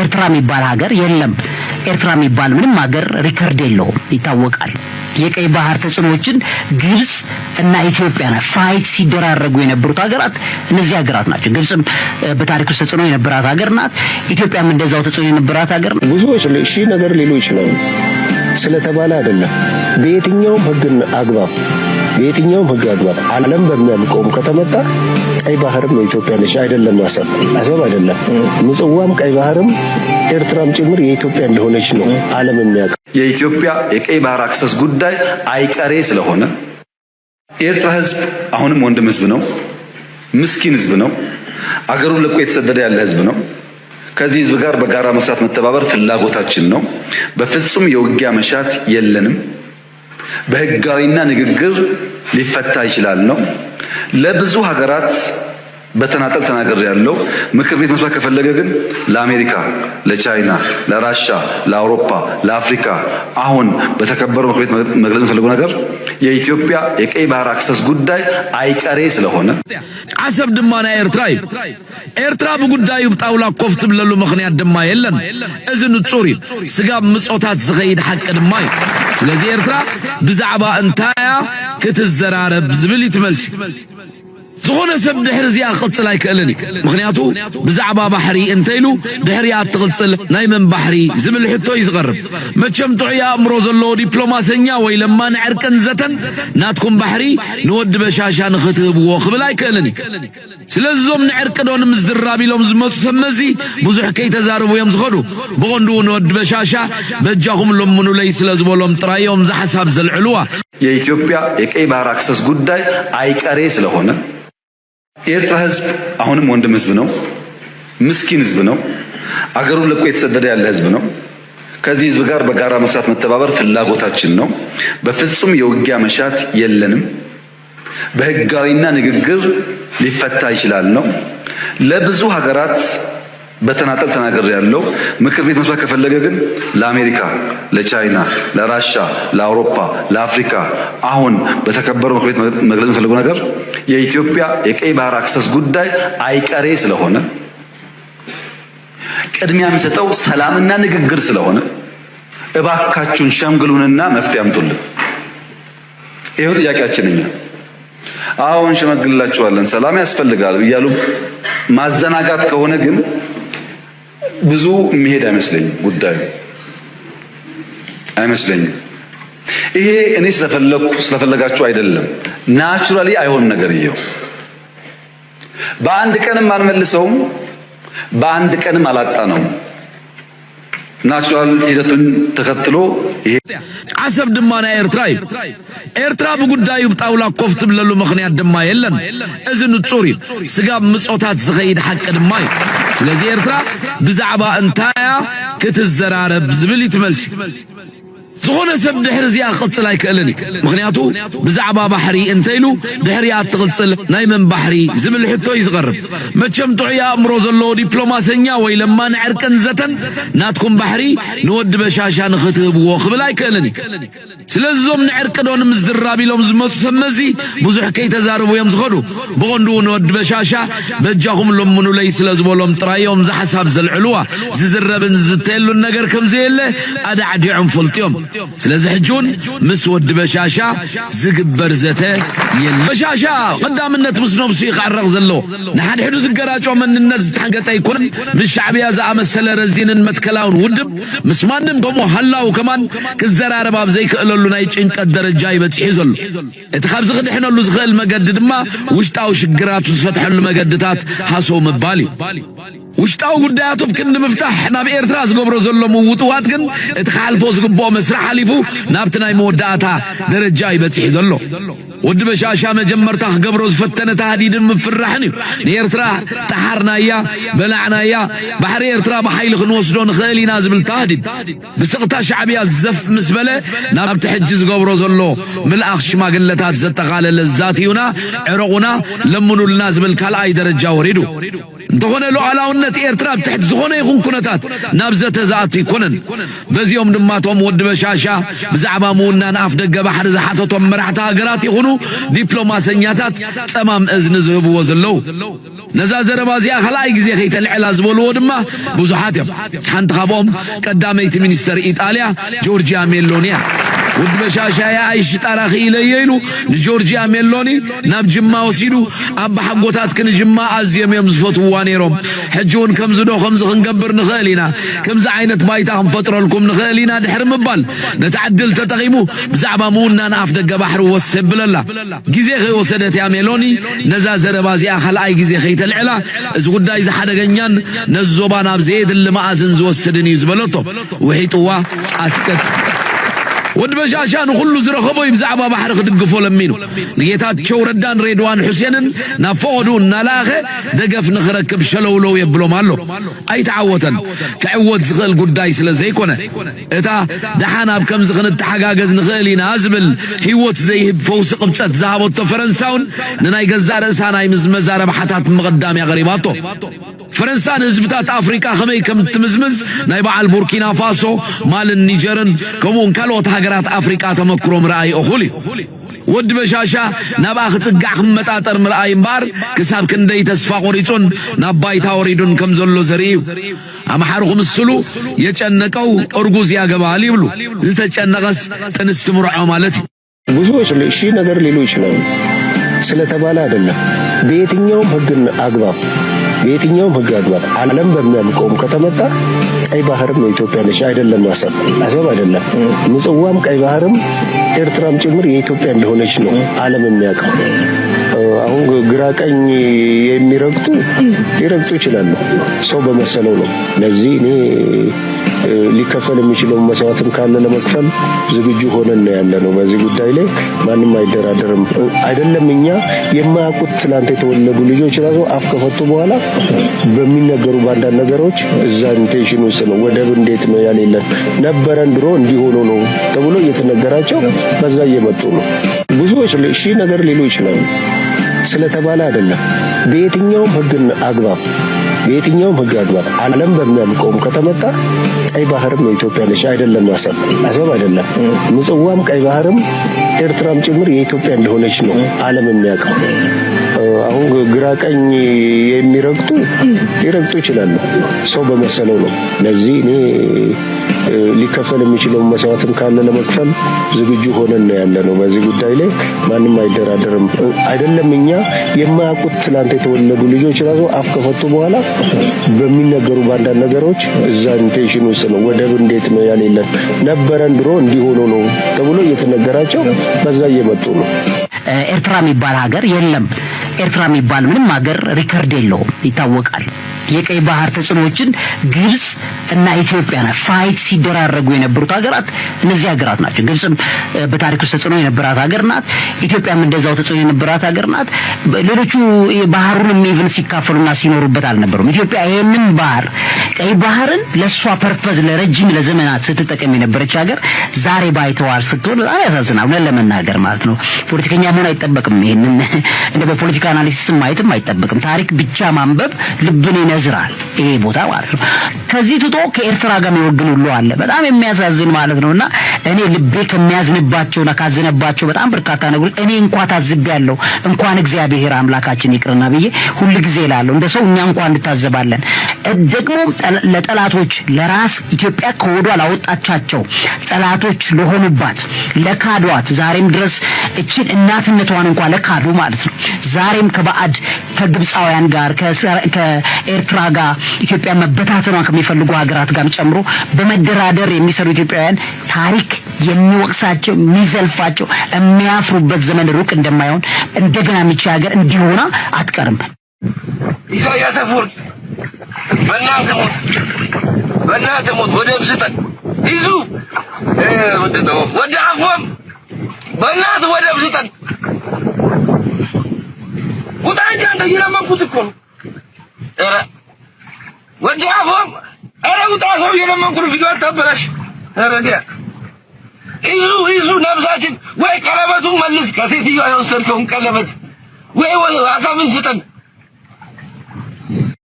ኤርትራ የሚባል ሀገር የለም ኤርትራ የሚባል ምንም ሀገር ሪከርድ የለውም ይታወቃል የቀይ ባህር ተጽዕኖዎችን ግብጽ እና ኢትዮጵያ ፋይት ሲደራረጉ የነበሩት ሀገራት እነዚህ ሀገራት ናቸው ግብጽም በታሪክ ውስጥ ተጽዕኖ የነበራት ሀገር ናት ኢትዮጵያም እንደዛው ተጽዕኖ የነበራት ሀገር ብዙዎች ነገር ሊሉ ይችላሉ ስለተባለ አይደለም በየትኛውም ህግ አግባብ ዓለም በሚያልቀውም ከተመጣ ቀይ ባህርም የኢትዮጵያ ነች አይደለም አሰብ አይደለም ምጽዋም ቀይ ባህርም ኤርትራም ጭምር የኢትዮጵያ እንደሆነች ነው ዓለም የሚያውቀው የኢትዮጵያ የቀይ ባህር አክሰስ ጉዳይ አይቀሬ ስለሆነ ኤርትራ ህዝብ አሁንም ወንድም ህዝብ ነው ምስኪን ህዝብ ነው አገሩን ለቆ የተሰደደ ያለ ህዝብ ነው ከዚህ ህዝብ ጋር በጋራ መስራት መተባበር ፍላጎታችን ነው በፍጹም የውጊያ መሻት የለንም በህጋዊና ንግግር ሊፈታ ይችላል ነው ለብዙ ሀገራት በተናጠል ተናገር ያለው ምክር ቤት መስማት ከፈለገ ግን ለአሜሪካ ለቻይና ለራሻ ለአውሮፓ ለአፍሪካ አሁን በተከበረው ምክር ቤት መግለጽ ፈልገው ነገር የኢትዮጵያ የቀይ ባህር አክሰስ ጉዳይ አይቀሬ ስለሆነ አሰብ ድማና ኤርትራ በጉዳዩ ጣውላ ኮፍት ብለሉ ምክንያት ድማ የለን እዝን ጹሪ ስጋ ምጾታት ዝኸይድ ሐቅ ድማ ስለዚህ ኤርትራ ብዛዕባ እንታያ ክትዘራረብ ዝብል ይትመልሲ زغون سب دحر زي أقصل هاي كألني مخنياتو بزعبا بحري انتيلو دحري أتقصل نايمن بحري زمل حتو يصغرب ما تشمتو يا أمروز اللو دبلوماسينيا ويلما نعركن زتن ناتكم بحري نود بشاشا نختب وخبل هاي كألني سلزوم نعركدون مزرابي لهم زمتو سمزي بزح كي تزاربو يمزخدو بغندو نود بشاشا بجاهم لهم ليس لازمو لهم ترايهم زحساب زلعلوة يا إثيوبيا يكأي بحر أكسس قداي أيكاريس لهونه ኤርትራ ህዝብ አሁንም ወንድም ህዝብ ነው ምስኪን ህዝብ ነው አገሩን ለቆ የተሰደደ ያለ ህዝብ ነው ከዚህ ህዝብ ጋር በጋራ መስራት መተባበር ፍላጎታችን ነው በፍጹም የውጊያ መሻት የለንም በህጋዊና ንግግር ሊፈታ ይችላል ነው ለብዙ ሀገራት በተናጠል ተናገር ያለው ምክር ቤት መስማት ከፈለገ ግን ለአሜሪካ ለቻይና ለራሻ ለአውሮፓ ለአፍሪካ አሁን በተከበረው ምክር ቤት መግለጽ ፈልገው ነገር የኢትዮጵያ የቀይ ባህር አክሰስ ጉዳይ አይቀሬ ስለሆነ ቅድሚያ የሚሰጠው ሰላምና ንግግር ስለሆነ እባካችሁን ሸምግሉንና መፍትሄ አምጡልን ይሄው ጥያቄያችን እኛ አሁን ሸመግልላችኋለን ሰላም ያስፈልጋል ይያሉ ማዘናጋት ከሆነ ግን ብዙ መሄድ አይመስለኝም ይሄ እኔ ስለፈለጋችሁ አይደለም ናቹራሊ አይሆን ነገር ይሄው በአንድ ቀንም አንመልሰውም በአንድ ቀንም አላጣነው ናቹራል ሂደቱን ተከትሎ ይሄ አሰብ ድማና ኤርትራ በጉዳዩ ጣውላ ኮፍት ብለሉ ምክንያት ድማ የለን እዝን ጹሪ ስጋ ምጾታት ዝኸይድ ሐቅ ድማ ስለዚህ ኤርትራ ብዛዕባ እንታያ ክትዘራረብ ዝብል ይትመልሲ زغون سب دحر زي أقصل هاي كألني مخنياتو بزعبا بحري انتيلو دحري أتقصل نايمن بحري زمل حتو يصغرب ما تشمتو يا أمروز اللو دبلوماسينيا ويلما نعركن زتن ناتكم بحري نود بشاشا نختب وخبل هاي كألني سلزوم نعركدون مزرابي لهم زمتو سمزي بزح كي تزاربو يمزخدو بغندو نود بشاشا بجاهم لهم ليس لازمو لهم ترايهم زحساب زلعلوة زربن زتيلو النقر كم زي اللي أدعديعهم فلتيهم سلازح جون مسود بشاشا زقبر زته بشاشا قدام النت مسنوب سيخ عرق زلو نحن حدو زقراجو من الناس تحقت يكون من شعبيا زعم السلا رزين المتكلاون ودب مسمانن دومو حلاو كمان كالزرار باب زي كقلولو نايج انك الدرجاي بتسحي زلو اتخاب زخد احنا اللو زخيل مقدد ما وشتاو شقراتو سفتح المقددات حاسو مبالي وشتاو قداتو بكن مفتاح نا بإرترا زقبرو زلو موطوات كن اتخالفو زقبو مسرح حليفو نابتناي موداتا درجاي بتسحي زلو ود بشاشا مجمرتا قبرو زفتنا تهديد مفرحني نيرترا تحرنايا بلعنايا بحر إرترا بحيل خنوصدون خيلي نازم التهديد بسقطا شعبيا الزف مسبله نابت حجز قبرو زلو ملأخ ما قلتات زتقال للزاتيونا عرقنا لمنو النازم الكالاي درجا وريدو انتخونا لو على ونت إرترا بتحت زخونا يخون كنتات نابزة زاتي كنن بزيوم دماتهم ود بشاشا بزعبا مونا نافدق بحر زحاتهم مرحتا قرات يخونو دبلوماسينياتات تمام ازن زهبو وزلو نزا زربازيا خلاي غزي خيتلعلا زبلو دما بزحات حنت خابهم قداميت مينستر ايطاليا جورجيا ميلونيا ود بشاشايا ايش طراخي يليلو جورجيا ميلوني ناب جما وسيدو اب حقوتات كن جما ازيم يمزفت وانيروم حجون كمزدو خمز خنقبر نخالينا كمز عينت بايتا نفطر لكم نخالينا دحر مبال نتعدل تتقيمو بزعبا مونا ناف دق بحر وسب لله غزي خي وسدت يا ميلوني نزا زربازيا خلاي غزي خي تلعلا از غداي ز حدغنيان نزوبان اب زيد المعازن زوسدني زبلطو وحيطوا اسكت ود بشاشان كله زرخبو يبزعبا بحر خدقفو لمينو نيتاتشو ردان ريدوان حسينن نافودو نالاخه دقف نخركب شلولو يبلو مالو اي تعوتن كعوت زغل قداي سلازي كونه اتا دحانا بكم زغن التحقاقز نخالينا ازبل هيوت زي فوس قبصت زهبو فرنساون نناي قزار انسانا يمزمزار بحتات مقدام يا غريباتو فرنسان هزبتات افريكا خمي كم تمزمز نايبع البوركينا فاسو مال النيجرن كمون كالوت هاجرات افريكا تمكروم راي اخولي ود بشاشا نباخ صقع خمطاطر مرأي مبار كساب كندي تسفا قريصون نباي تاوريدون كمزلو زريو امحاركم السلو يچنقው ارغوز ያገባል ይብሉ ዝተጨነቀስ ተንስተምሩዓ ማለት ብዙዎች ለሺ ነገር ሊሉ ይችላሉ ስለተባለ አይደለም በየትኛውም ህግ አግባብ ዓለም በሚያምቀው ከተመጣ ቀይ ባህርም የኢትዮጵያ ነሽ አይደለም አሰብ አይደለም ምጽዋም ቀይ ባህርም ኤርትራም ጭምር የኢትዮጵያ እንደሆነች ነው ዓለም የሚያውቀው አሁን ግራቀኝ የሚረግጡ ሊረግጡ ይችላሉ ሰው በመሰለው ነው ለዚህ እኔ ሊከፈል የሚችለው መስዋዕትም ካለ ለመክፈል ዝግጁ ሆነን ያለነው በዚህ ጉዳይ ላይ ማንንም አይደራደርም አይደለም እኛ የማያውቁት ትላንት የተወለዱ ልጆች ራሱ አፍከፈቱ በኋላ በሚነገሩ ባንዳ ነገሮች እዛ ኢንቴንሽን ውስጥ ነው ወደብ እንዴት ነው ያለለን ነበረን ድሮ እንዲሆኑ ነው ተብሎ እየተነገራቸው በዛ እየመጡ ነው ብዙዎች ለሺ ነገር ሊሉ ይችላሉ ስለተባለ አይደለም በየትኛውም ህግ አግባብ ዓለም በሚያምቀው ከተመጣ ቀይ ባህርም የኢትዮጵያ ነሽ አይደለም አሰብ አይደለም ምጽዋም ቀይ ባህርም ኤርትራም ጭምር የኢትዮጵያ እንደሆነች ነው ዓለም የሚያውቀው አሁን ግራቀኝ የሚረግጡ ሊረግጡ ይችላሉ ሰው በመሰለው ነው ለዚህ እኔ ሊከፈል የሚችለው መስዋዕትም ካለ ለመክፈል ዝግጁ ሆነን ያለነው በዚህ ጉዳይ ላይ ማንንም አይደራደርም አይደለም እኛ የማያውቁት ትላንት የተወለዱ ልጆች ራሱ አፍከፈቱ በኋላ በሚነገሩ ባንዳ ነገሮች እዛ ኢንቴንሽን ውስጥ ነው ወደብ እንዴት ነው ያለለን ነበረን ድሮ እንዲሆኑ ነው ተብሎ እየተነገራቸው በዛ እየመጡ ነው ኤርትራ የሚባል ሀገር የለም ኤርትራ የሚባል ምንም ሀገር ሪከርድ የለውም ይታወቃል የቀይ ባህር ተጽዕኖችን ግብጽ እና ኢትዮጵያ ፋይት ሲደራረጉ የነበሩት ሀገራት እነዚህ ሀገራት ናቸው ግብጽም በታሪክ ውስጥ ተጽዕኖ የነበራት ሀገር ናት ኢትዮጵያም እንደዛው ተጽዕኖ የነበራት ሀገር ናት ሌሎቹ ባህሩንም ኢቭን ሲካፈሉና ሲኖሩበት አልነበሩም ኢትዮጵያ ይሄንን ባህር ቀይ ባህርን ለሷ ፐርፐዝ ለረጅም ለዘመናት ስትጠቀም የነበረች ሀገር ዛሬ ባይተዋር ስትሆን በጣም ያሳዝናል ለመናገር ማለት ነው ፖለቲከኛ መሆን አይጠበቅም ይሄንን እንደ በፖለቲካ አናሊሲስ ማየትም አይጠበቅም ታሪክ ብቻ ማንበብ ልብን ይነዝራል ይሄ ቦታ ማለት ነው ከዚህ ትቶ ከኤርትራ ጋር የሚወግን ሁሉ አለ በጣም የሚያሳዝን ማለት ነውና እኔ ልቤ ከሚያዝንባቸውና ካዘነባቸው በጣም በርካታ ነገሮች እኔ እንኳን ታዝቤያለሁ እንኳን እግዚአብሔር አምላካችን ይቅርና ብዬ ሁሉ ጊዜ እላለሁ እንደ ሰው እኛ እንኳን እንታዘባለን ደግሞ ለጠላቶች ለራስ ኢትዮጵያ ከወዷ ላወጣቻቸው ጠላቶች ለሆኑባት ለካዷት ዛሬም ድረስ እቺን እናትነቷን እንኳን ለካዱ ማለት ነው ዛሬም ከባዕድ ከግብጻውያን ጋር ከኤርትራ ጋር ኢትዮጵያ መበታተኗን ከሚፈልጉ ሀገራት ጋር ጨምሮ በመደራደር የሚሰሩ ኢትዮጵያውያን ታሪክ የሚወቅሳቸው የሚዘልፋቸው የሚያፍሩበት ዘመን ሩቅ እንደማይሆን እንደገና የሚቻ ሀገር እንዲሆና አትቀርም ኢሳያስ አፈወርቂ በእናትህ ሞት ወደ ብስጠን ይዙ ምንድነው ወደ አፎም በእናትህ ወደ ብስጠን ወጣንጃ እንደየለመንኩት እኮ ነው ኧረ ወደ አፎም ኧረ ውጣ ሰው የለመንኩት ቪዲዮ አታበላሽ ኧረ ዲያ ይዙ ነብሳችን ወይ ቀለበቱን መልስ ከሴትዮዋ የወሰድከውን ቀለበት ወይ አሳምን ስጠን